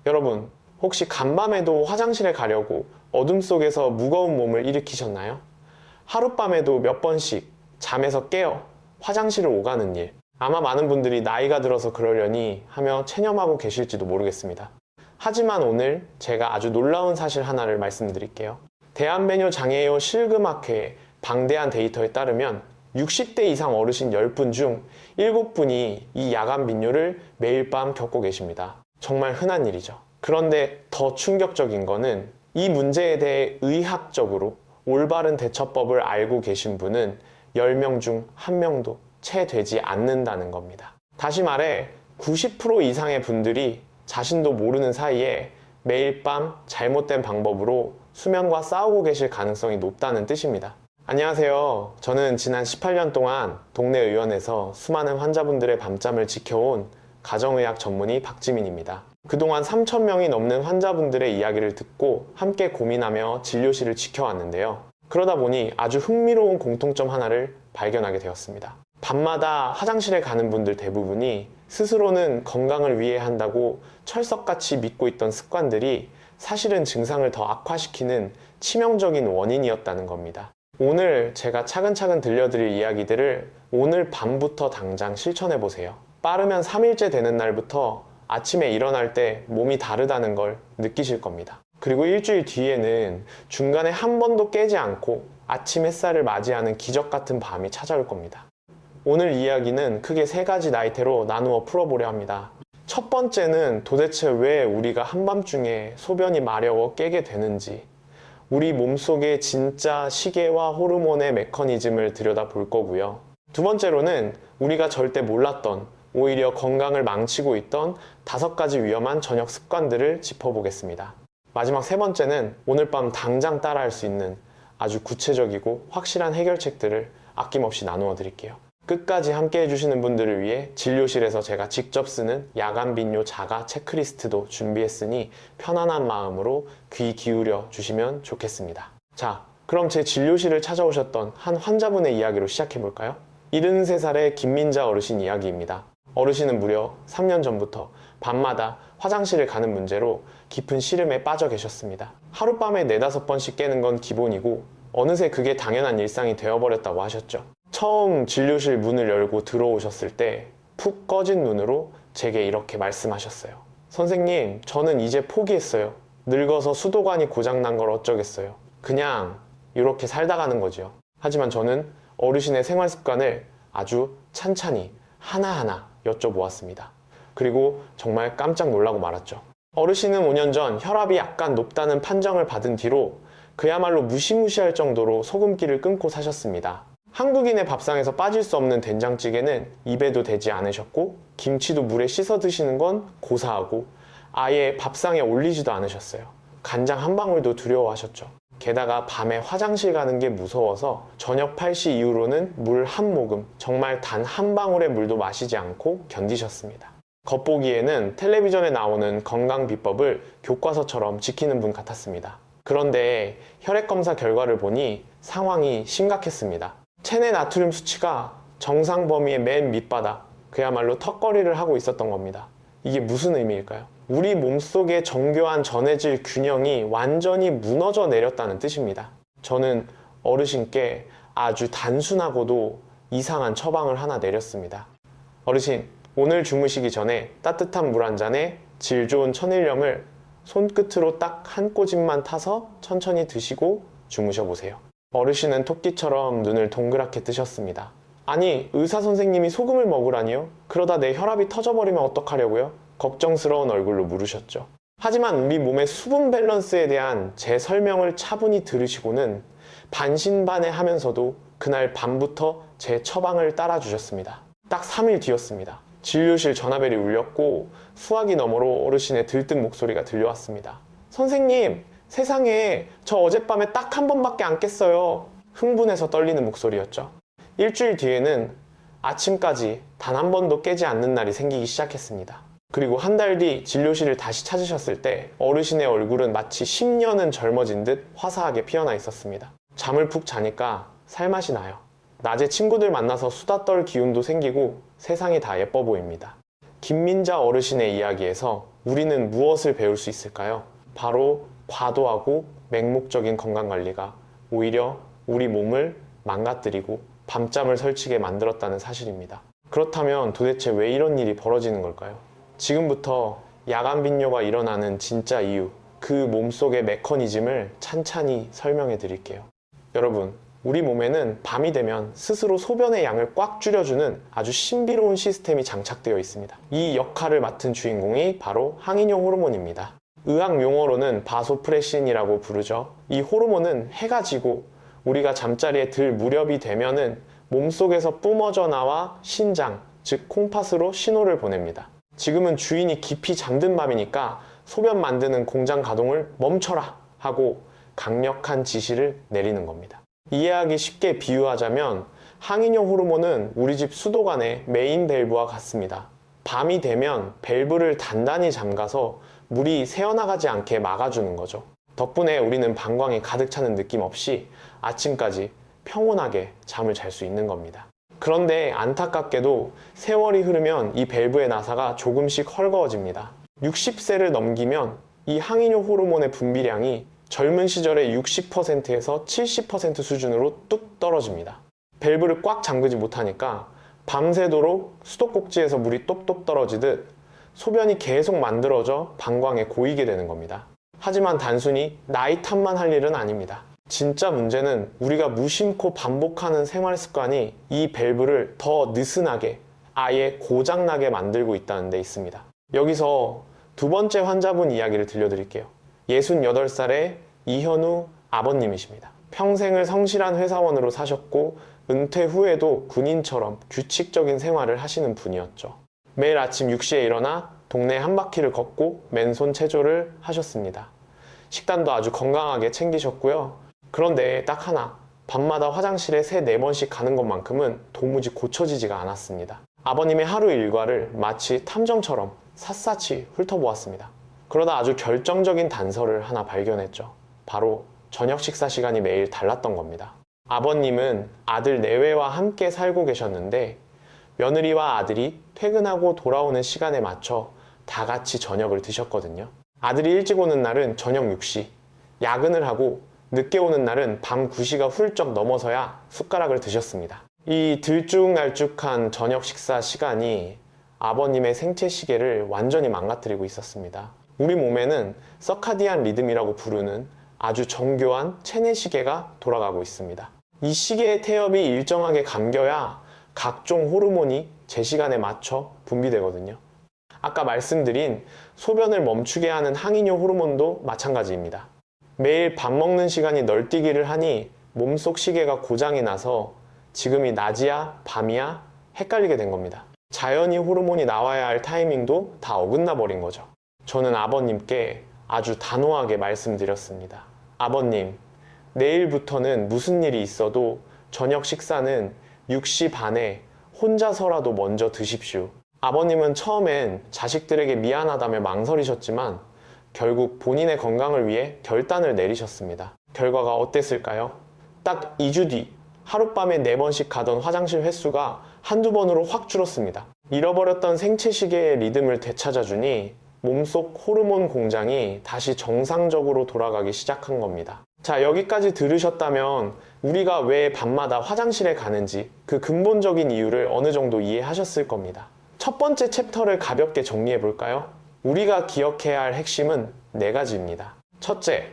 여러분, 혹시 간밤에도 화장실에 가려고 어둠 속에서 무거운 몸을 일으키셨나요? 하룻밤에도 몇 번씩 잠에서 깨어 화장실을 오가는 일. 아마 많은 분들이 나이가 들어서 그러려니 하며 체념하고 계실지도 모르겠습니다. 하지만 오늘 제가 아주 놀라운 사실 하나를 말씀드릴게요. 대한배뇨장애요 실금학회의 방대한 데이터에 따르면 60대 이상 어르신 10분 중 7분이 이 야간 빈뇨를 매일 밤 겪고 계십니다. 정말 흔한 일이죠. 그런데 더 충격적인 거는 이 문제에 대해 의학적으로 올바른 대처법을 알고 계신 분은 10명 중 1명도 채 되지 않는다는 겁니다. 다시 말해 90% 이상의 분들이 자신도 모르는 사이에 매일 밤 잘못된 방법으로 수면과 싸우고 계실 가능성이 높다는 뜻입니다. 안녕하세요. 저는 지난 18년 동안 동네 의원에서 수많은 환자분들의 밤잠을 지켜온 가정의학 전문의 박지민입니다. 그동안 3,000명이 넘는 환자분들의 이야기를 듣고 함께 고민하며 진료실을 지켜왔는데요. 그러다 보니 아주 흥미로운 공통점 하나를 발견하게 되었습니다. 밤마다 화장실에 가는 분들 대부분이 스스로는 건강을 위해 한다고 철석같이 믿고 있던 습관들이 사실은 증상을 더 악화시키는 치명적인 원인이었다는 겁니다. 오늘 제가 차근차근 들려드릴 이야기들을 오늘 밤부터 당장 실천해보세요. 빠르면 3일째 되는 날부터 아침에 일어날 때 몸이 다르다는 걸 느끼실 겁니다. 그리고 일주일 뒤에는 중간에 한 번도 깨지 않고 아침 햇살을 맞이하는 기적 같은 밤이 찾아올 겁니다. 오늘 이야기는 크게 3가지 나이테로 나누어 풀어보려 합니다. 첫 번째는 도대체 왜 우리가 한밤중에 소변이 마려워 깨게 되는지, 우리 몸속의 진짜 시계와 호르몬의 메커니즘을 들여다볼 거고요. 두 번째로는 우리가 절대 몰랐던, 오히려 건강을 망치고 있던 5가지 위험한 저녁 습관들을 짚어보겠습니다. 마지막 3번째는 오늘 밤 당장 따라할 수 있는 아주 구체적이고 확실한 해결책들을 아낌없이 나누어 드릴게요. 끝까지 함께 해주시는 분들을 위해 진료실에서 제가 직접 쓰는 야간 빈뇨 자가 체크리스트도 준비했으니 편안한 마음으로 귀 기울여 주시면 좋겠습니다. 자, 그럼 제 진료실을 찾아오셨던 한 환자분의 이야기로 시작해볼까요? 73살의 김민자 어르신 이야기입니다. 어르신은 무려 3년 전부터 밤마다 화장실을 가는 문제로 깊은 시름에 빠져 계셨습니다. 하룻밤에 4-5번씩 깨는 건 기본이고 어느새 그게 당연한 일상이 되어버렸다고 하셨죠. 처음 진료실 문을 열고 들어오셨을 때 푹 꺼진 눈으로 제게 이렇게 말씀하셨어요. 선생님, 저는 이제 포기했어요. 늙어서 수도관이 고장난 걸 어쩌겠어요. 그냥 이렇게 살다 가는 거죠. 하지만 저는 어르신의 생활 습관을 아주 찬찬히 하나하나 여쭤보았습니다. 그리고 정말 깜짝 놀라고 말았죠. 어르신은 5년 전 혈압이 약간 높다는 판정을 받은 뒤로 그야말로 무시무시할 정도로 소금기를 끊고 사셨습니다. 한국인의 밥상에서 빠질 수 없는 된장찌개는 입에도 대지 않으셨고 김치도 물에 씻어 드시는 건 고사하고 아예 밥상에 올리지도 않으셨어요. 간장 한 방울도 두려워하셨죠. 게다가 밤에 화장실 가는 게 무서워서 저녁 8시 이후로는 물 한 모금, 정말 단 한 방울의 물도 마시지 않고 견디셨습니다. 겉보기에는 텔레비전에 나오는 건강 비법을 교과서처럼 지키는 분 같았습니다. 그런데 혈액검사 결과를 보니 상황이 심각했습니다. 체내 나트륨 수치가 정상 범위의 맨 밑바닥, 그야말로 턱걸이를 하고 있었던 겁니다. 이게 무슨 의미일까요? 우리 몸속의 정교한 전해질 균형이 완전히 무너져 내렸다는 뜻입니다. 저는 어르신께 아주 단순하고도 이상한 처방을 하나 내렸습니다. 어르신, 오늘 주무시기 전에 따뜻한 물 한 잔에 질 좋은 천일염을 손끝으로 딱 한 꼬집만 타서 천천히 드시고 주무셔 보세요. 어르신은 토끼처럼 눈을 동그랗게 뜨셨습니다. 아니, 의사 선생님이 소금을 먹으라니요? 그러다 내 혈압이 터져버리면 어떡하려고요? 걱정스러운 얼굴로 물으셨죠. 하지만 우리 몸의 수분 밸런스에 대한 제 설명을 차분히 들으시고는 반신반의하면서도 그날 밤부터 제 처방을 따라주셨습니다. 딱 3일 뒤였습니다. 진료실 전화벨이 울렸고 수화기 너머로 어르신의 들뜬 목소리가 들려왔습니다. 선생님, 세상에 저 어젯밤에 딱 한 번밖에 안 깼어요. 흥분해서 떨리는 목소리였죠. 일주일 뒤에는 아침까지 단 한 번도 깨지 않는 날이 생기기 시작했습니다. 그리고 한 달 뒤 진료실을 다시 찾으셨을 때 어르신의 얼굴은 마치 10년은 젊어진 듯 화사하게 피어나 있었습니다. 잠을 푹 자니까 살맛이 나요. 낮에 친구들 만나서 수다 떨 기운도 생기고 세상이 다 예뻐 보입니다. 김민자 어르신의 이야기에서 우리는 무엇을 배울 수 있을까요? 바로 과도하고 맹목적인 건강관리가 오히려 우리 몸을 망가뜨리고 밤잠을 설치게 만들었다는 사실입니다. 그렇다면 도대체 왜 이런 일이 벌어지는 걸까요? 지금부터 야간 빈뇨가 일어나는 진짜 이유, 그 몸속의 메커니즘을 찬찬히 설명해 드릴게요. 여러분, 우리 몸에는 밤이 되면 스스로 소변의 양을 꽉 줄여주는 아주 신비로운 시스템이 장착되어 있습니다. 이 역할을 맡은 주인공이 바로 항이뇨 호르몬입니다. 의학 용어로는 바소프레신이라고 부르죠. 이 호르몬은 해가 지고 우리가 잠자리에 들 무렵이 되면은 몸속에서 뿜어져 나와 신장, 즉 콩팥으로 신호를 보냅니다. 지금은 주인이 깊이 잠든 밤이니까 소변 만드는 공장 가동을 멈춰라 하고 강력한 지시를 내리는 겁니다. 이해하기 쉽게 비유하자면 항이뇨 호르몬은 우리 집 수도관의 메인 밸브와 같습니다. 밤이 되면 밸브를 단단히 잠가서 물이 새어나가지 않게 막아주는 거죠. 덕분에 우리는 방광이 가득 차는 느낌 없이 아침까지 평온하게 잠을 잘 수 있는 겁니다. 그런데 안타깝게도 세월이 흐르면 이 밸브의 나사가 조금씩 헐거워집니다. 60세를 넘기면 이 항이뇨 호르몬의 분비량이 젊은 시절의 60%에서 70% 수준으로 뚝 떨어집니다. 밸브를 꽉 잠그지 못하니까 밤새도록 수도꼭지에서 물이 똑똑 떨어지듯 소변이 계속 만들어져 방광에 고이게 되는 겁니다. 하지만 단순히 나이 탓만 할 일은 아닙니다. 진짜 문제는 우리가 무심코 반복하는 생활 습관이 이 밸브를 더 느슨하게, 아예 고장나게 만들고 있다는 데 있습니다. 여기서 두 번째 환자분 이야기를 들려드릴게요. 68살의 이현우 아버님이십니다. 평생을 성실한 회사원으로 사셨고 은퇴 후에도 군인처럼 규칙적인 생활을 하시는 분이었죠. 매일 아침 6시에 일어나 동네 한 바퀴를 걷고 맨손 체조를 하셨습니다. 식단도 아주 건강하게 챙기셨고요. 그런데 딱 하나, 밤마다 화장실에 3-4번씩 가는 것만큼은 도무지 고쳐지지가 않았습니다. 아버님의 하루 일과를 마치 탐정처럼 샅샅이 훑어보았습니다. 그러다 아주 결정적인 단서를 하나 발견했죠. 바로 저녁 식사 시간이 매일 달랐던 겁니다. 아버님은 아들 내외와 함께 살고 계셨는데 며느리와 아들이 퇴근하고 돌아오는 시간에 맞춰 다 같이 저녁을 드셨거든요. 아들이 일찍 오는 날은 저녁 6시, 야근을 하고 늦게 오는 날은 밤 9시가 훌쩍 넘어서야 숟가락을 드셨습니다. 이 들쭉날쭉한 저녁 식사 시간이 아버님의 생체 시계를 완전히 망가뜨리고 있었습니다. 우리 몸에는 서카디안 리듬이라고 부르는 아주 정교한 체내 시계가 돌아가고 있습니다. 이 시계의 태엽이 일정하게 감겨야 각종 호르몬이 제 시간에 맞춰 분비되거든요. 아까 말씀드린 소변을 멈추게 하는 항이뇨 호르몬도 마찬가지입니다. 매일 밥 먹는 시간이 널뛰기를 하니 몸속 시계가 고장이 나서 지금이 낮이야 밤이야 헷갈리게 된 겁니다. 자연히 호르몬이 나와야 할 타이밍도 다 어긋나 버린 거죠. 저는 아버님께 아주 단호하게 말씀드렸습니다. 아버님, 내일부터는 무슨 일이 있어도 저녁 식사는 6시 반에 혼자서라도 먼저 드십시오. 아버님은 처음엔 자식들에게 미안하다며 망설이셨지만 결국 본인의 건강을 위해 결단을 내리셨습니다. 결과가 어땠을까요? 딱 2주 뒤 하룻밤에 4번씩 가던 화장실 횟수가 한두 번으로 확 줄었습니다. 잃어버렸던 생체시계의 리듬을 되찾아주니 몸속 호르몬 공장이 다시 정상적으로 돌아가기 시작한 겁니다. 자, 여기까지 들으셨다면 우리가 왜 밤마다 화장실에 가는지 그 근본적인 이유를 어느 정도 이해하셨을 겁니다. 첫 번째 챕터를 가볍게 정리해 볼까요? 우리가 기억해야 할 핵심은 4가지입니다. 첫째,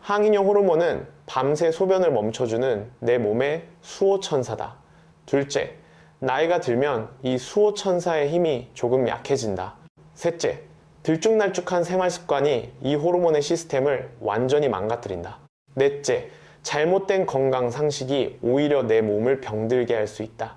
항이뇨 호르몬은 밤새 소변을 멈춰주는 내 몸의 수호천사다. 둘째, 나이가 들면 이 수호천사의 힘이 조금 약해진다. 셋째, 들쭉날쭉한 생활 습관이 이 호르몬의 시스템을 완전히 망가뜨린다. 넷째, 잘못된 건강 상식이 오히려 내 몸을 병들게 할 수 있다.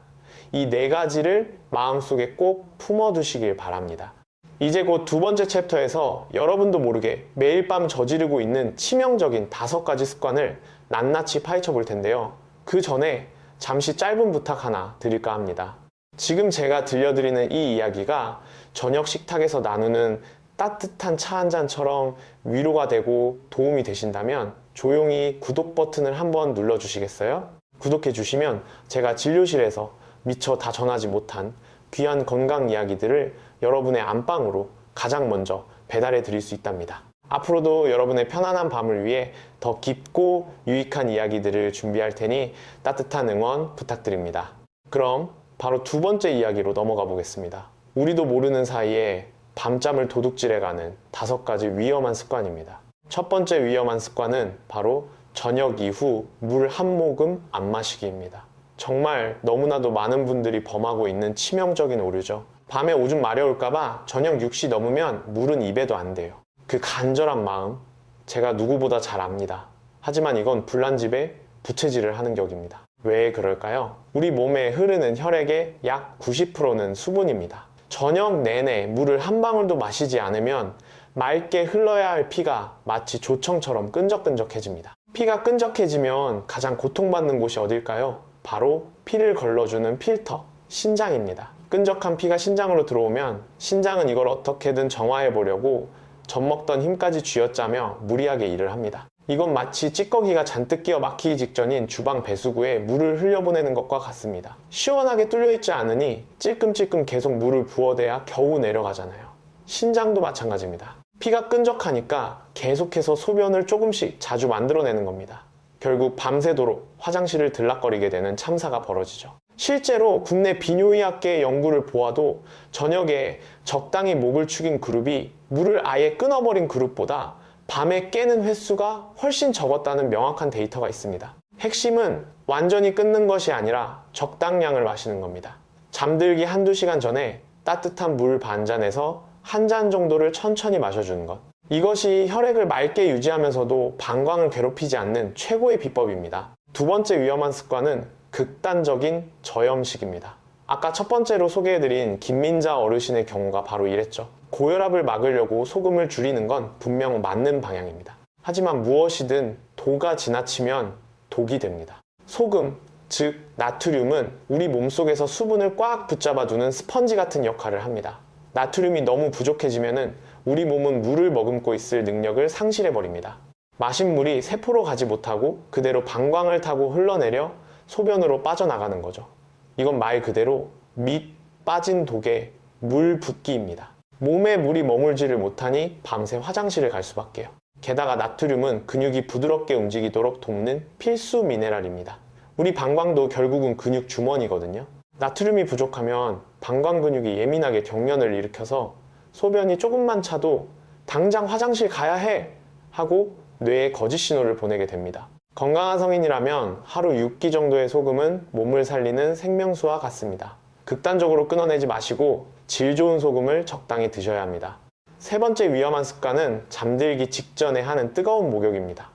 이 4가지를 마음속에 꼭 품어두시길 바랍니다. 이제 곧 두 번째 챕터에서 여러분도 모르게 매일 밤 저지르고 있는 치명적인 5가지 습관을 낱낱이 파헤쳐 볼 텐데요. 그 전에 잠시 짧은 부탁 하나 드릴까 합니다. 지금 제가 들려드리는 이 이야기가 저녁 식탁에서 나누는 따뜻한 차 한 잔처럼 위로가 되고 도움이 되신다면 조용히 구독 버튼을 한번 눌러주시겠어요? 구독해 주시면 제가 진료실에서 미처 다 전하지 못한 귀한 건강 이야기들을 여러분의 안방으로 가장 먼저 배달해 드릴 수 있답니다. 앞으로도 여러분의 편안한 밤을 위해 더 깊고 유익한 이야기들을 준비할 테니 따뜻한 응원 부탁드립니다. 그럼 바로 두 번째 이야기로 넘어가 보겠습니다. 우리도 모르는 사이에 밤잠을 도둑질해가는 5가지 위험한 습관입니다. 첫 번째 위험한 습관은 바로 저녁 이후 물 한 모금 안 마시기입니다. 정말 너무나도 많은 분들이 범하고 있는 치명적인 오류죠. 밤에 오줌 마려울까봐 저녁 6시 넘으면 물은 입에도 안 돼요. 그 간절한 마음 제가 누구보다 잘 압니다. 하지만 이건 불난집에 부채질을 하는 격입니다. 왜 그럴까요? 우리 몸에 흐르는 혈액의 약 90%는 수분입니다. 저녁 내내 물을 한 방울도 마시지 않으면 맑게 흘러야 할 피가 마치 조청처럼 끈적끈적해집니다. 피가 끈적해지면 가장 고통받는 곳이 어딜까요? 바로 피를 걸러주는 필터, 신장입니다. 끈적한 피가 신장으로 들어오면 신장은 이걸 어떻게든 정화해 보려고 젖먹던 힘까지 쥐어짜며 무리하게 일을 합니다. 이건 마치 찌꺼기가 잔뜩 끼어 막히기 직전인 주방 배수구에 물을 흘려보내는 것과 같습니다. 시원하게 뚫려있지 않으니 찔끔찔끔 계속 물을 부어대야 겨우 내려가잖아요. 신장도 마찬가지입니다. 피가 끈적하니까 계속해서 소변을 조금씩 자주 만들어내는 겁니다. 결국 밤새도록 화장실을 들락거리게 되는 참사가 벌어지죠. 실제로 국내 비뇨의학계 연구를 보아도 저녁에 적당히 목을 축인 그룹이 물을 아예 끊어버린 그룹보다 밤에 깨는 횟수가 훨씬 적었다는 명확한 데이터가 있습니다. 핵심은 완전히 끊는 것이 아니라 적당량을 마시는 겁니다. 잠들기 한두 시간 전에 따뜻한 물 반잔에서 한 잔 정도를 천천히 마셔주는 것. 이것이 혈액을 맑게 유지하면서도 방광을 괴롭히지 않는 최고의 비법입니다. 두 번째 위험한 습관은 극단적인 저염식입니다. 아까 첫 번째로 소개해드린 김민자 어르신의 경우가 바로 이랬죠. 고혈압을 막으려고 소금을 줄이는 건 분명 맞는 방향입니다. 하지만 무엇이든 도가 지나치면 독이 됩니다. 소금, 즉 나트륨은 우리 몸속에서 수분을 꽉 붙잡아두는 스펀지 같은 역할을 합니다. 나트륨이 너무 부족해지면 우리 몸은 물을 머금고 있을 능력을 상실해버립니다. 마신 물이 세포로 가지 못하고 그대로 방광을 타고 흘러내려 소변으로 빠져나가는 거죠. 이건 말 그대로 밑 빠진 독의 물 붓기입니다. 몸에 물이 머물지를 못하니 밤새 화장실을 갈 수밖에요. 게다가 나트륨은 근육이 부드럽게 움직이도록 돕는 필수 미네랄입니다. 우리 방광도 결국은 근육 주머니거든요. 나트륨이 부족하면 방광 근육이 예민하게 경련을 일으켜서 소변이 조금만 차도 당장 화장실 가야 해! 하고 뇌에 거짓 신호를 보내게 됩니다. 건강한 성인이라면 하루 6끼 정도의 소금은 몸을 살리는 생명수와 같습니다. 극단적으로 끊어내지 마시고 질 좋은 소금을 적당히 드셔야 합니다. 세 번째 위험한 습관은 잠들기 직전에 하는 뜨거운 목욕입니다.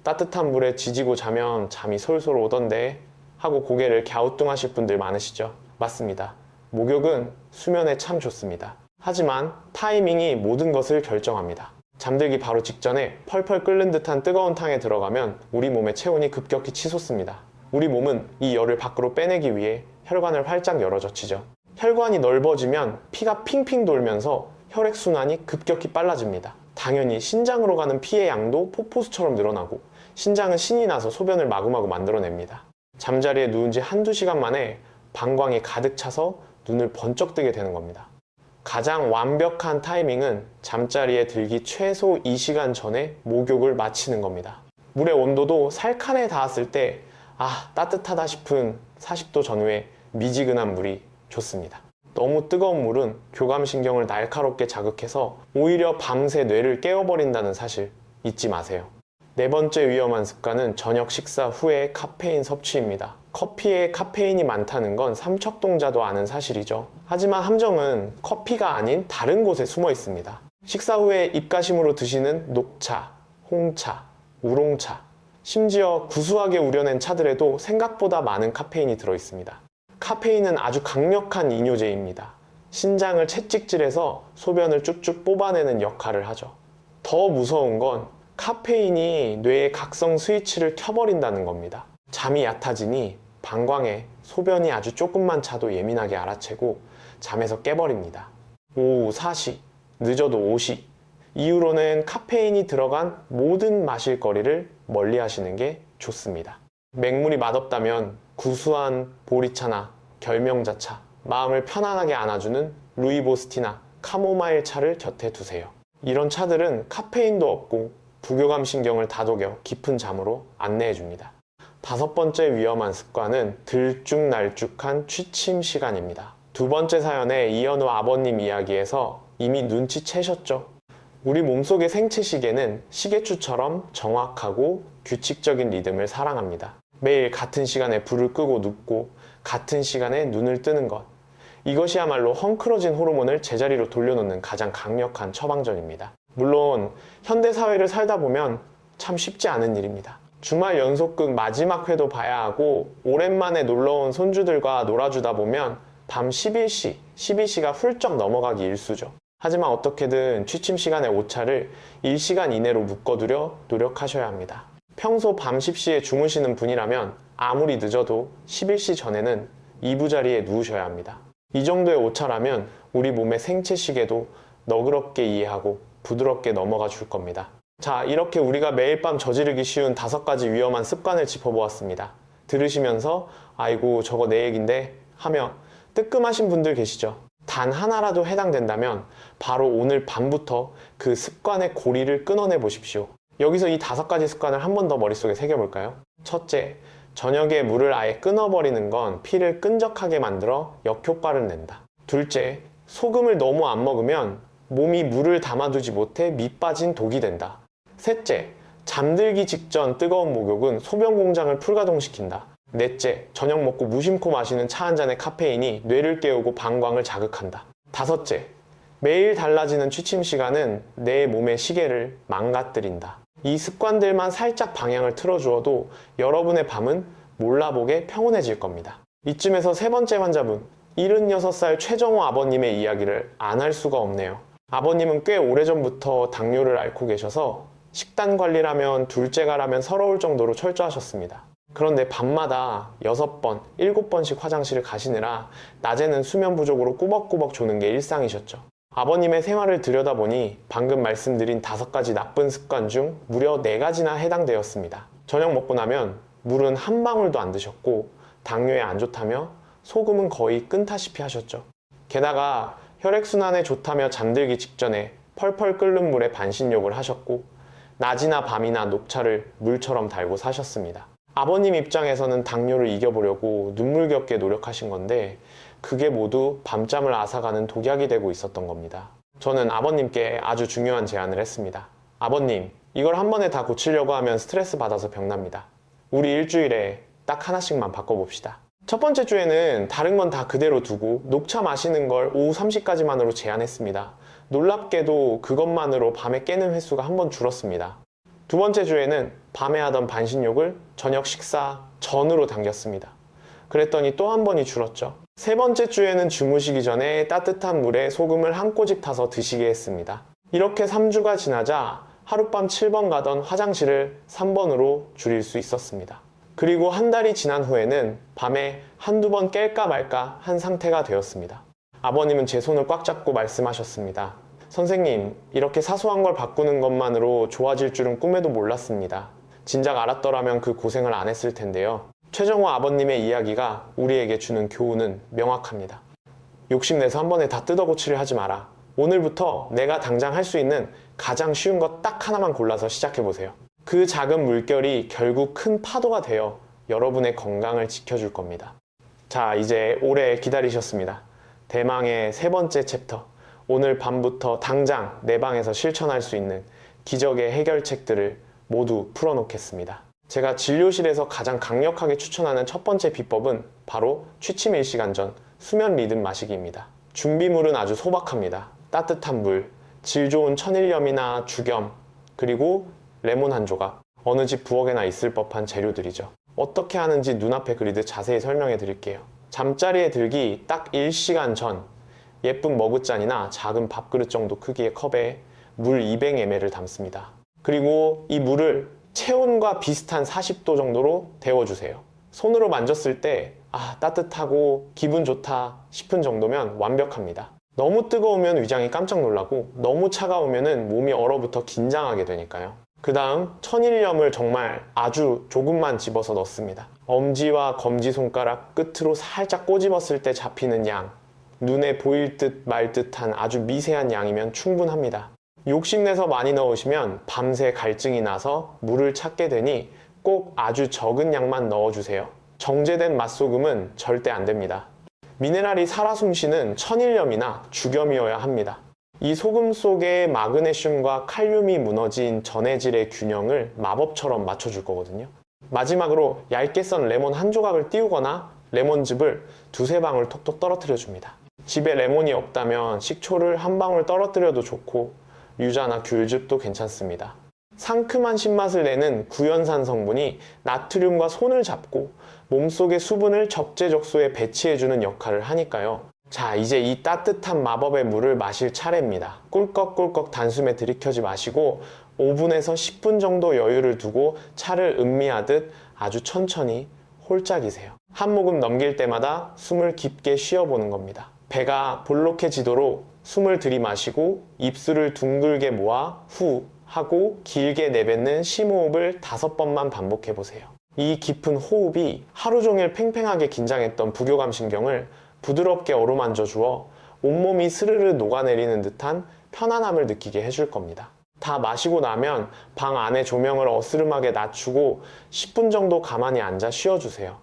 따뜻한 물에 지지고 자면 잠이 솔솔 오던데 하고 고개를 갸우뚱하실 분들 많으시죠? 맞습니다. 목욕은 수면에 참 좋습니다. 하지만 타이밍이 모든 것을 결정합니다. 잠들기 바로 직전에 펄펄 끓는 듯한 뜨거운 탕에 들어가면 우리 몸의 체온이 급격히 치솟습니다. 우리 몸은 이 열을 밖으로 빼내기 위해 혈관을 활짝 열어 젖히죠. 혈관이 넓어지면 피가 핑핑 돌면서 혈액순환이 급격히 빨라집니다. 당연히 신장으로 가는 피의 양도 폭포수처럼 늘어나고 신장은 신이 나서 소변을 마구마구 만들어냅니다. 잠자리에 누운 지 한두 시간 만에 방광이 가득 차서 눈을 번쩍 뜨게 되는 겁니다. 가장 완벽한 타이밍은 잠자리에 들기 최소 2시간 전에 목욕을 마치는 겁니다. 물의 온도도 살칸에 닿았을 때 따뜻하다 싶은 40도 전후에 미지근한 물이 좋습니다. 너무 뜨거운 물은 교감신경을 날카롭게 자극해서 오히려 밤새 뇌를 깨워버린다는 사실 잊지 마세요. 네 번째 위험한 습관은 저녁 식사 후에 카페인 섭취입니다. 커피에 카페인이 많다는 건 삼척동자도 아는 사실이죠. 하지만 함정은 커피가 아닌 다른 곳에 숨어 있습니다. 식사 후에 입가심으로 드시는 녹차, 홍차, 우롱차, 심지어 구수하게 우려낸 차들에도 생각보다 많은 카페인이 들어있습니다. 카페인은 아주 강력한 이뇨제입니다. 신장을 채찍질해서 소변을 쭉쭉 뽑아내는 역할을 하죠. 더 무서운 건 카페인이 뇌의 각성 스위치를 켜버린다는 겁니다. 잠이 얕아지니 방광에 소변이 아주 조금만 차도 예민하게 알아채고 잠에서 깨버립니다. 오후 4시, 늦어도 5시 이후로는 카페인이 들어간 모든 마실거리를 멀리 하시는 게 좋습니다. 맹물이 맛없다면 구수한 보리차나 결명자차, 마음을 편안하게 안아주는 루이보스티나 카모마일 차를 곁에 두세요. 이런 차들은 카페인도 없고 부교감 신경을 다독여 깊은 잠으로 안내해줍니다. 5번째 위험한 습관은 들쭉날쭉한 취침 시간입니다. 2번째 사연의 이현우 아버님 이야기에서 이미 눈치채셨죠? 우리 몸속의 생체 시계는 시계추처럼 정확하고 규칙적인 리듬을 사랑합니다. 매일 같은 시간에 불을 끄고 눕고 같은 시간에 눈을 뜨는 것. 이것이야말로 헝클어진 호르몬을 제자리로 돌려놓는 가장 강력한 처방전입니다. 물론 현대사회를 살다 보면 참 쉽지 않은 일입니다. 주말 연속극 마지막 회도 봐야 하고 오랜만에 놀러온 손주들과 놀아주다 보면 밤 11시, 12시가 훌쩍 넘어가기 일쑤죠. 하지만 어떻게든 취침 시간의 오차를 1시간 이내로 묶어두려 노력하셔야 합니다. 평소 밤 10시에 주무시는 분이라면 아무리 늦어도 11시 전에는 이부자리에 누우셔야 합니다. 이 정도의 오차라면 우리 몸의 생체 시계도 너그럽게 이해하고 부드럽게 넘어가 줄 겁니다. 자, 이렇게 우리가 매일 밤 저지르기 쉬운 5가지 위험한 습관을 짚어보았습니다. 들으시면서 아이고 저거 내 얘긴데 하며 뜨끔하신 분들 계시죠? 단 하나라도 해당된다면 바로 오늘 밤부터 그 습관의 고리를 끊어내 보십시오. 여기서 이 5가지 습관을 한 번 더 머릿속에 새겨볼까요? 첫째, 저녁에 물을 아예 끊어버리는 건 피를 끈적하게 만들어 역효과를 낸다. 둘째, 소금을 너무 안 먹으면 몸이 물을 담아두지 못해 밑 빠진 독이 된다. 셋째, 잠들기 직전 뜨거운 목욕은 소변 공장을 풀가동시킨다. 넷째, 저녁 먹고 무심코 마시는 차 한 잔의 카페인이 뇌를 깨우고 방광을 자극한다. 다섯째, 매일 달라지는 취침 시간은 내 몸의 시계를 망가뜨린다. 이 습관들만 살짝 방향을 틀어주어도 여러분의 밤은 몰라보게 평온해질 겁니다. 이쯤에서 3번째 환자분, 76살 최정호 아버님의 이야기를 안 할 수가 없네요. 아버님은 꽤 오래전부터 당뇨를 앓고 계셔서 식단 관리라면 둘째가라면 서러울 정도로 철저하셨습니다. 그런데 밤마다 6번, 7번씩 화장실을 가시느라 낮에는 수면 부족으로 꾸벅꾸벅 조는 게 일상이셨죠. 아버님의 생활을 들여다보니 방금 말씀드린 5가지 나쁜 습관 중 무려 4가지나 해당되었습니다. 저녁 먹고 나면 물은 한 방울도 안 드셨고 당뇨에 안 좋다며 소금은 거의 끈다시피 하셨죠. 게다가 혈액순환에 좋다며 잠들기 직전에 펄펄 끓는 물에 반신욕을 하셨고 낮이나 밤이나 녹차를 물처럼 달고 사셨습니다. 아버님 입장에서는 당뇨를 이겨보려고 눈물겹게 노력하신 건데 그게 모두 밤잠을 앗아가는 독약이 되고 있었던 겁니다. 저는 아버님께 아주 중요한 제안을 했습니다. 아버님, 이걸 한 번에 다 고치려고 하면 스트레스 받아서 병납니다. 우리 일주일에 딱 하나씩만 바꿔봅시다. 첫 번째 주에는 다른 건 다 그대로 두고 녹차 마시는 걸 오후 3시까지만으로 제한했습니다. 놀랍게도 그것만으로 밤에 깨는 횟수가 한 번 줄었습니다. 2번째 주에는 밤에 하던 반신욕을 저녁 식사 전으로 당겼습니다. 그랬더니 또 한 번이 줄었죠. 3번째 주에는 주무시기 전에 따뜻한 물에 소금을 한 꼬집 타서 드시게 했습니다. 이렇게 3주가 지나자 하룻밤 7번 가던 화장실을 3번으로 줄일 수 있었습니다. 그리고 한 달이 지난 후에는 밤에 한두 번 깰까 말까 한 상태가 되었습니다. 아버님은 제 손을 꽉 잡고 말씀하셨습니다. 선생님, 이렇게 사소한 걸 바꾸는 것만으로 좋아질 줄은 꿈에도 몰랐습니다. 진작 알았더라면 그 고생을 안 했을 텐데요. 최정호 아버님의 이야기가 우리에게 주는 교훈은 명확합니다. 욕심내서 한 번에 다 뜯어고치려 하지 마라. 오늘부터 내가 당장 할 수 있는 가장 쉬운 것 딱 하나만 골라서 시작해보세요. 그 작은 물결이 결국 큰 파도가 되어 여러분의 건강을 지켜줄 겁니다. 자, 이제 오래 기다리셨습니다. 대망의 3번째 챕터. 오늘 밤부터 당장 내 방에서 실천할 수 있는 기적의 해결책들을 모두 풀어놓겠습니다. 제가 진료실에서 가장 강력하게 추천하는 첫 번째 비법은 바로 취침 1시간 전 수면 리듬 마시기입니다. 준비물은 아주 소박합니다. 따뜻한 물, 질 좋은 천일염이나 죽염, 그리고 레몬 한 조각, 어느 집 부엌에나 있을 법한 재료들이죠. 어떻게 하는지 눈앞에 그리듯 자세히 설명해 드릴게요. 잠자리에 들기 딱 1시간 전 예쁜 머그잔이나 작은 밥그릇 정도 크기의 컵에 물 200ml를 담습니다. 그리고 이 물을 체온과 비슷한 40도 정도로 데워주세요. 손으로 만졌을 때 따뜻하고 기분 좋다 싶은 정도면 완벽합니다. 너무 뜨거우면 위장이 깜짝 놀라고 너무 차가우면 몸이 얼어붙어 긴장하게 되니까요. 그 다음 천일염을 정말 아주 조금만 집어서 넣습니다. 엄지와 검지손가락 끝으로 살짝 꼬집었을 때 잡히는 양, 눈에 보일 듯 말 듯한 아주 미세한 양이면 충분합니다. 욕심내서 많이 넣으시면 밤새 갈증이 나서 물을 찾게 되니 꼭 아주 적은 양만 넣어주세요. 정제된 맛소금은 절대 안 됩니다. 미네랄이 살아 숨쉬는 천일염이나 죽염이어야 합니다. 이 소금 속에 마그네슘과 칼륨이 무너진 전해질의 균형을 마법처럼 맞춰줄 거거든요. 마지막으로 얇게 썬 레몬 한 조각을 띄우거나 레몬즙을 두세 방울 톡톡 떨어뜨려 줍니다. 집에 레몬이 없다면 식초를 한 방울 떨어뜨려도 좋고 유자나 귤즙도 괜찮습니다. 상큼한 신맛을 내는 구연산 성분이 나트륨과 손을 잡고 몸속의 수분을 적재적소에 배치해주는 역할을 하니까요. 자, 이제 이 따뜻한 마법의 물을 마실 차례입니다. 꿀꺽꿀꺽 단숨에 들이켜지 마시고 5분에서 10분 정도 여유를 두고 차를 음미하듯 아주 천천히 홀짝이세요. 한 모금 넘길 때마다 숨을 깊게 쉬어보는 겁니다. 배가 볼록해지도록 숨을 들이마시고 입술을 둥글게 모아 후 하고 길게 내뱉는 심호흡을 5번만 반복해보세요. 이 깊은 호흡이 하루 종일 팽팽하게 긴장했던 부교감 신경을 부드럽게 어루만져 주어 온몸이 스르르 녹아내리는 듯한 편안함을 느끼게 해줄 겁니다. 다 마시고 나면 방 안의 조명을 어스름하게 낮추고 10분 정도 가만히 앉아 쉬어주세요.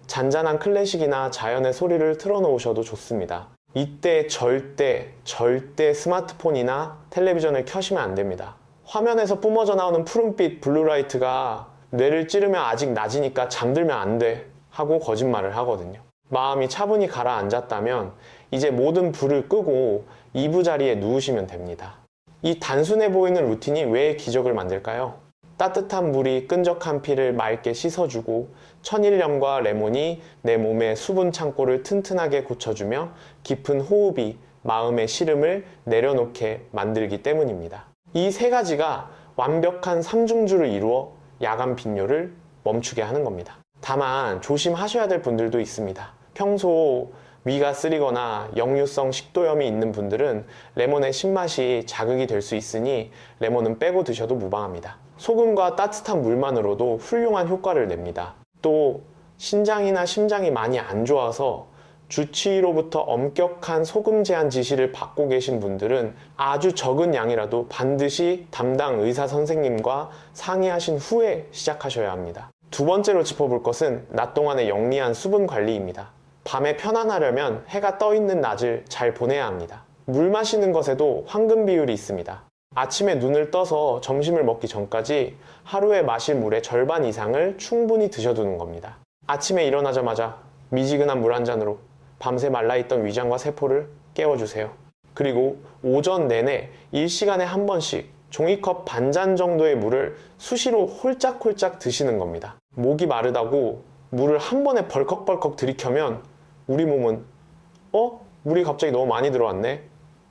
잔잔한 클래식이나 자연의 소리를 틀어놓으셔도 좋습니다. 이때 절대 스마트폰이나 텔레비전을 켜시면 안 됩니다. 화면에서 뿜어져 나오는 푸른빛 블루라이트가 뇌를 찌르면 아직 낮이니까 잠들면 안 돼 하고 거짓말을 하거든요. 마음이 차분히 가라앉았다면 이제 모든 불을 끄고 이부자리에 누우시면 됩니다. 이 단순해 보이는 루틴이 왜 기적을 만들까요? 따뜻한 물이 끈적한 피를 맑게 씻어주고 천일염과 레몬이 내 몸의 수분 창고를 튼튼하게 고쳐주며 깊은 호흡이 마음의 시름을 내려놓게 만들기 때문입니다. 이 세 가지가 완벽한 삼중주를 이루어 야간 빈뇨를 멈추게 하는 겁니다. 다만 조심하셔야 될 분들도 있습니다. 평소 위가 쓰리거나 역류성 식도염이 있는 분들은 레몬의 신맛이 자극이 될 수 있으니 레몬은 빼고 드셔도 무방합니다. 소금과 따뜻한 물만으로도 훌륭한 효과를 냅니다. 또 신장이나 심장이 많이 안 좋아서 주치의로부터 엄격한 소금 제한 지시를 받고 계신 분들은 아주 적은 양이라도 반드시 담당 의사 선생님과 상의하신 후에 시작하셔야 합니다. 두 번째로 짚어볼 것은 낮 동안의 영리한 수분 관리입니다. 밤에 편안하려면 해가 떠 있는 낮을 잘 보내야 합니다. 물 마시는 것에도 황금 비율이 있습니다. 아침에 눈을 떠서 점심을 먹기 전까지 하루에 마실 물의 절반 이상을 충분히 드셔두는 겁니다. 아침에 일어나자마자 미지근한 물 한 잔으로 밤새 말라있던 위장과 세포를 깨워주세요. 그리고 오전 내내 일시간에 한 번씩 종이컵 반잔 정도의 물을 수시로 홀짝홀짝 드시는 겁니다. 목이 마르다고 물을 한 번에 벌컥벌컥 들이켜면 우리 몸은 물이 갑자기 너무 많이 들어왔네,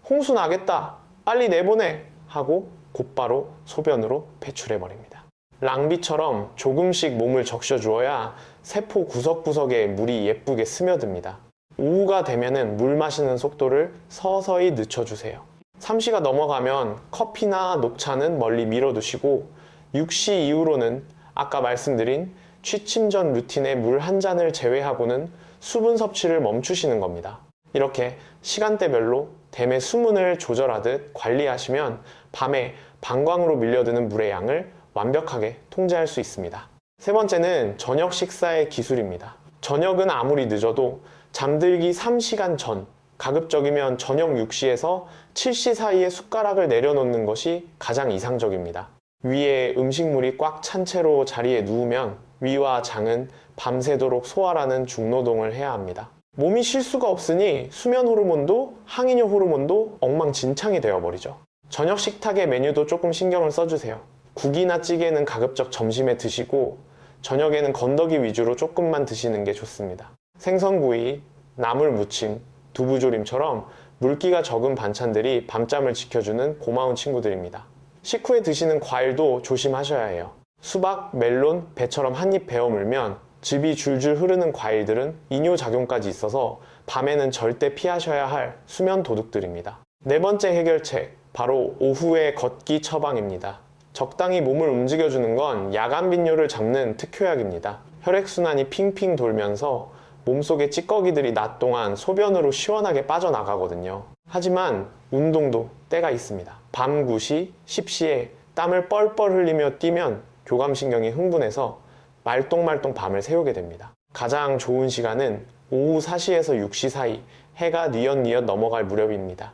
홍수 나겠다, 빨리 내보내 하고 곧바로 소변으로 배출해버립니다. 랑비처럼 조금씩 몸을 적셔주어야 세포 구석구석에 물이 예쁘게 스며듭니다. 오후가 되면은 물 마시는 속도를 서서히 늦춰주세요. 3시가 넘어가면 커피나 녹차는 멀리 밀어두시고 6시 이후로는 아까 말씀드린 취침 전 루틴의 물 한 잔을 제외하고는 수분 섭취를 멈추시는 겁니다. 이렇게 시간대별로 댐의 수문을 조절하듯 관리하시면 밤에 방광으로 밀려드는 물의 양을 완벽하게 통제할 수 있습니다. 세 번째는 저녁 식사의 기술입니다. 저녁은 아무리 늦어도 잠들기 3시간 전, 가급적이면 저녁 6시에서 7시 사이에 숟가락을 내려놓는 것이 가장 이상적입니다. 위에 음식물이 꽉 찬 채로 자리에 누우면 위와 장은 밤새도록 소화라는 중노동을 해야 합니다. 몸이 쉴 수가 없으니 수면 호르몬도 항이뇨 호르몬도 엉망진창이 되어버리죠. 저녁 식탁의 메뉴도 조금 신경을 써주세요. 국이나 찌개는 가급적 점심에 드시고 저녁에는 건더기 위주로 조금만 드시는 게 좋습니다. 생선구이, 나물 무침, 두부조림처럼 물기가 적은 반찬들이 밤잠을 지켜주는 고마운 친구들입니다. 식후에 드시는 과일도 조심하셔야 해요. 수박, 멜론, 배처럼 한 입 베어 물면 즙이 줄줄 흐르는 과일들은 이뇨작용까지 있어서 밤에는 절대 피하셔야 할 수면 도둑들입니다. 네 번째 해결책, 바로 오후의 걷기 처방입니다. 적당히 몸을 움직여주는 건 야간 빈뇨를 잡는 특효약입니다. 혈액순환이 핑핑 돌면서 몸속의 찌꺼기들이 낮 동안 소변으로 시원하게 빠져나가거든요. 하지만 운동도 때가 있습니다. 밤 9시, 10시에 땀을 뻘뻘 흘리며 뛰면 교감신경이 흥분해서 말똥말똥 밤을 새우게 됩니다. 가장 좋은 시간은 오후 4시에서 6시 사이 해가 뉘엿뉘엿 넘어갈 무렵입니다.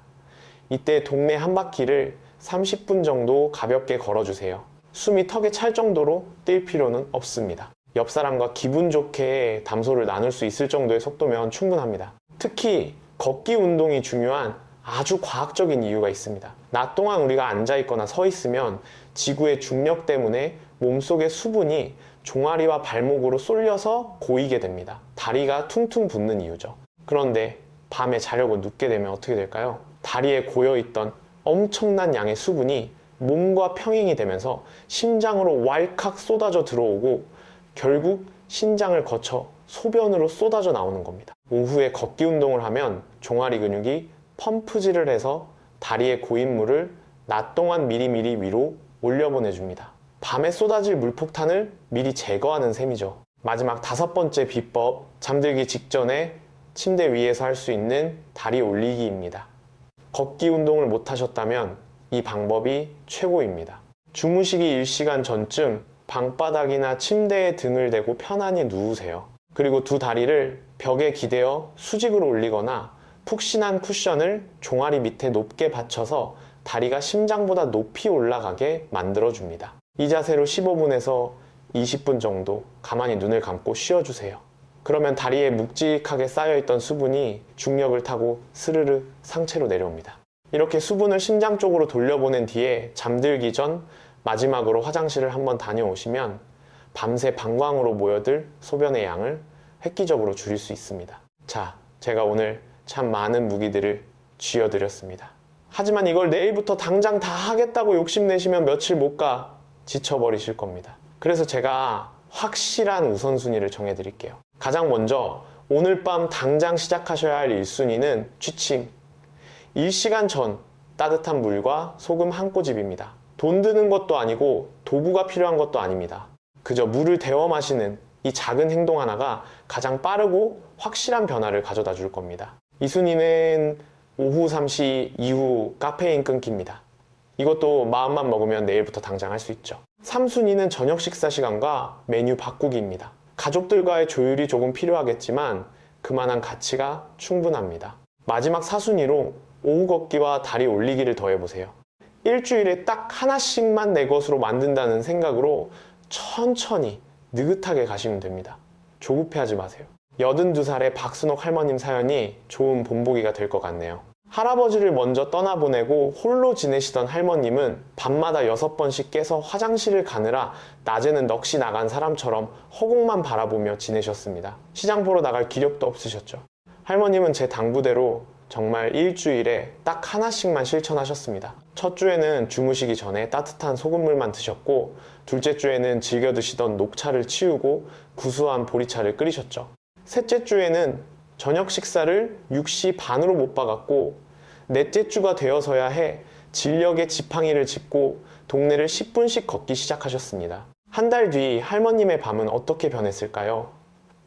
이때 동네 한 바퀴를 30분 정도 가볍게 걸어주세요. 숨이 턱에 찰 정도로 뛸 필요는 없습니다. 옆 사람과 기분 좋게 담소를 나눌 수 있을 정도의 속도면 충분합니다. 특히 걷기 운동이 중요한 아주 과학적인 이유가 있습니다. 낮 동안 우리가 앉아 있거나 서 있으면 지구의 중력 때문에 몸속의 수분이 종아리와 발목으로 쏠려서 고이게 됩니다. 다리가 퉁퉁 붓는 이유죠. 그런데 밤에 자려고 눕게 되면 어떻게 될까요? 다리에 고여있던 엄청난 양의 수분이 몸과 평행이 되면서 심장으로 왈칵 쏟아져 들어오고 결국 신장을 거쳐 소변으로 쏟아져 나오는 겁니다. 오후에 걷기 운동을 하면 종아리 근육이 펌프질을 해서 다리에 고인 물을 낮 동안 미리미리 위로 올려보내줍니다. 밤에 쏟아질 물폭탄을 미리 제거하는 셈이죠. 마지막 5번째 비법, 잠들기 직전에 침대 위에서 할 수 있는 다리 올리기입니다. 걷기 운동을 못 하셨다면 이 방법이 최고입니다. 주무시기 1시간 전쯤 방바닥이나 침대에 등을 대고 편안히 누우세요. 그리고 두 다리를 벽에 기대어 수직으로 올리거나 푹신한 쿠션을 종아리 밑에 높게 받쳐서 다리가 심장보다 높이 올라가게 만들어줍니다. 이 자세로 15분에서 20분 정도 가만히 눈을 감고 쉬어주세요. 그러면 다리에 묵직하게 쌓여있던 수분이 중력을 타고 스르르 상체로 내려옵니다. 이렇게 수분을 심장 쪽으로 돌려보낸 뒤에 잠들기 전 마지막으로 화장실을 한번 다녀오시면 밤새 방광으로 모여들 소변의 양을 획기적으로 줄일 수 있습니다. 자, 제가 오늘 참 많은 무기들을 쥐어드렸습니다. 하지만 이걸 내일부터 당장 다 하겠다고 욕심내시면 며칠 못 가 지쳐버리실 겁니다. 그래서 제가 확실한 우선순위를 정해드릴게요. 가장 먼저 오늘 밤 당장 시작하셔야 할 1순위는 취침. 1시간 전 따뜻한 물과 소금 한 꼬집입니다. 돈 드는 것도 아니고 도구가 필요한 것도 아닙니다. 그저 물을 데워 마시는 이 작은 행동 하나가 가장 빠르고 확실한 변화를 가져다 줄 겁니다. 2순위는 오후 3시 이후 카페인 끊기입니다. 이것도 마음만 먹으면 내일부터 당장 할 수 있죠. 3순위는 저녁 식사 시간과 메뉴 바꾸기입니다. 가족들과의 조율이 조금 필요하겠지만 그만한 가치가 충분합니다. 마지막 4순위로 오후 걷기와 다리 올리기를 더해보세요. 일주일에 딱 하나씩만 내 것으로 만든다는 생각으로 천천히 느긋하게 가시면 됩니다. 조급해하지 마세요. 82살의 박순옥 할머님 사연이 좋은 본보기가 될 것 같네요. 할아버지를 먼저 떠나보내고 홀로 지내시던 할머님은 밤마다 6번씩 깨서 화장실을 가느라 낮에는 넋이 나간 사람처럼 허공만 바라보며 지내셨습니다. 시장 보러 나갈 기력도 없으셨죠. 할머님은 제 당부대로 정말 일주일에 딱 하나씩만 실천하셨습니다. 첫 주에는 주무시기 전에 따뜻한 소금물만 드셨고, 둘째 주에는 즐겨 드시던 녹차를 치우고 구수한 보리차를 끓이셨죠. 셋째 주에는 저녁 식사를 6시 반으로 못 박았고, 넷째 주가 되어서야 해 진력의 지팡이를 짚고 동네를 10분씩 걷기 시작하셨습니다. 한 달 뒤 할머님의 밤은 어떻게 변했을까요?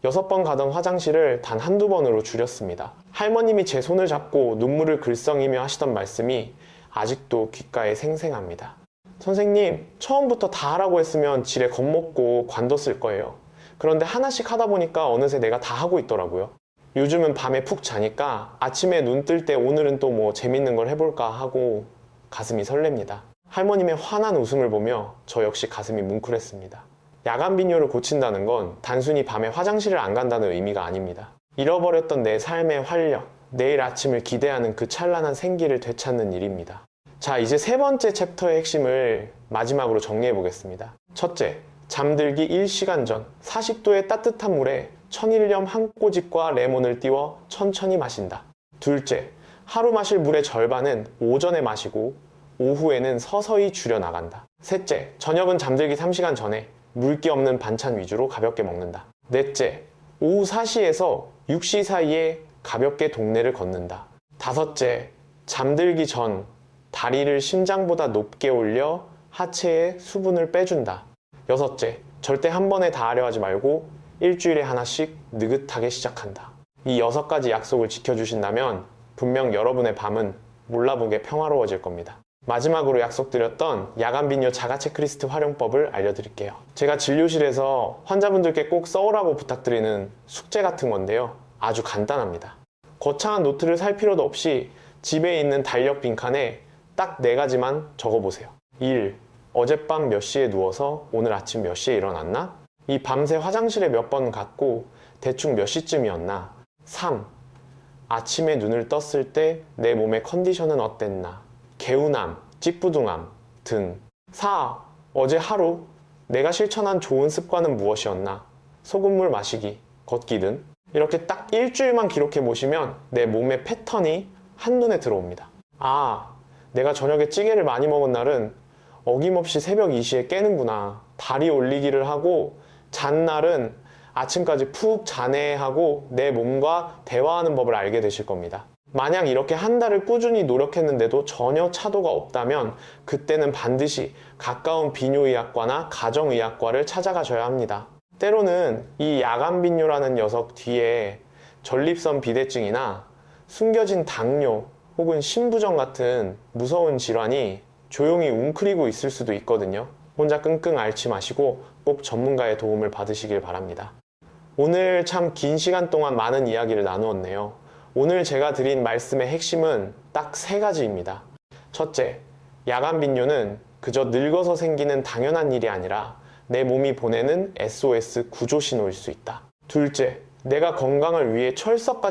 6번 가던 화장실을 단 한두 번으로 줄였습니다. 할머님이 제 손을 잡고 눈물을 글썽이며 하시던 말씀이 아직도 귓가에 생생합니다. 선생님, 처음부터 다 하라고 했으면 지레 겁먹고 관뒀을 거예요. 그런데 하나씩 하다 보니까 어느새 내가 다 하고 있더라고요. 요즘은 밤에 푹 자니까 아침에 눈 뜰 때 오늘은 또 뭐 재밌는 걸 해볼까 하고 가슴이 설렙니다. 할머님의 환한 웃음을 보며 저 역시 가슴이 뭉클했습니다. 야간 빈뇨를 고친다는 건 단순히 밤에 화장실을 안 간다는 의미가 아닙니다. 잃어버렸던 내 삶의 활력, 내일 아침을 기대하는 그 찬란한 생기를 되찾는 일입니다. 자, 이제 3번째 챕터의 핵심을 마지막으로 정리해 보겠습니다. 첫째, 잠들기 1시간 전 40도의 따뜻한 물에 천일염 한 꼬집과 레몬을 띄워 천천히 마신다. 둘째, 하루 마실 물의 절반은 오전에 마시고 오후에는 서서히 줄여나간다. 셋째, 저녁은 잠들기 3시간 전에 물기 없는 반찬 위주로 가볍게 먹는다. 넷째, 오후 4시에서 6시 사이에 가볍게 동네를 걷는다. 다섯째, 잠들기 전 다리를 심장보다 높게 올려 하체에 수분을 빼준다. 여섯째, 절대 한 번에 다 하려 하지 말고 일주일에 하나씩 느긋하게 시작한다. 이 6가지 약속을 지켜주신다면 분명 여러분의 밤은 몰라보게 평화로워질 겁니다. 마지막으로 약속드렸던 야간 빈뇨 자가 체크리스트 활용법을 알려드릴게요. 제가 진료실에서 환자분들께 꼭 써오라고 부탁드리는 숙제 같은 건데요. 아주 간단합니다. 거창한 노트를 살 필요도 없이 집에 있는 달력 빈칸에 딱 4가지만 적어보세요. 1. 어젯밤 몇 시에 누워서 오늘 아침 몇 시에 일어났나? 이 밤새 화장실에 몇 번 갔고 대충 몇 시쯤이었나? 3. 아침에 눈을 떴을 때 내 몸의 컨디션은 어땠나? 개운함, 찌뿌둥함 등. 4. 어제 하루 내가 실천한 좋은 습관은 무엇이었나? 소금물 마시기, 걷기 등. 이렇게 딱 일주일만 기록해 보시면 내 몸의 패턴이 한눈에 들어옵니다. 아, 내가 저녁에 찌개를 많이 먹은 날은 어김없이 새벽 2시에 깨는구나. 다리 올리기를 하고 잔 날은 아침까지 푹 자네하고 내 몸과 대화하는 법을 알게 되실 겁니다. 만약 이렇게 한 달을 꾸준히 노력했는데도 전혀 차도가 없다면 그때는 반드시 가까운 비뇨의학과나 가정의학과를 찾아가셔야 합니다. 때로는 이 야간 빈뇨라는 녀석 뒤에 전립선 비대증이나 숨겨진 당뇨 혹은 신부전 같은 무서운 질환이 조용히 웅크리고 있을 수도 있거든요. 혼자 끙끙 앓지 마시고 꼭 전문가의 도움을 받으시길 바랍니다. 오늘 참 긴 시간 동안 많은 이야기를 나누었네요. 오늘 제가 드린 말씀의 핵심은 딱 3가지입니다. 첫째, 야간 빈뇨는 그저 늙어서 생기는 당연한 일이 아니라 내 몸이 보내는 SOS 구조 신호일 수 있다. 둘째, 내가 건강을 위해 철석같이